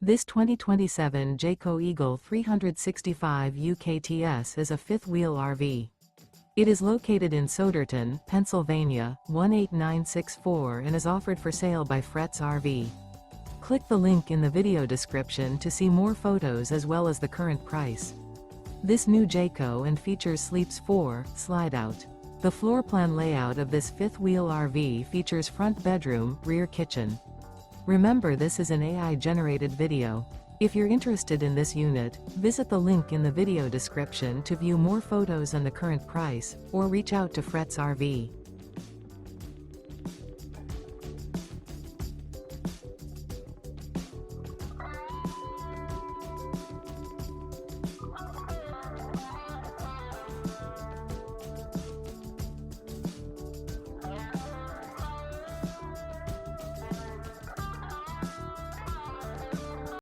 This 2027 Jayco Eagle 365 UKTS is a fifth-wheel RV. It is located in Souderton, Pennsylvania, 18964 and is offered for sale by Fretz RV. Click the link in the video description to see more photos as well as the current price. This new Jayco and features Sleeps 4, slide out. The floor plan layout of this fifth-wheel RV features front bedroom, rear kitchen. Remember, this is an AI-generated video. If you're interested in this unit, visit the link in the video description to view more photos and the current price, or reach out to Fretz RV.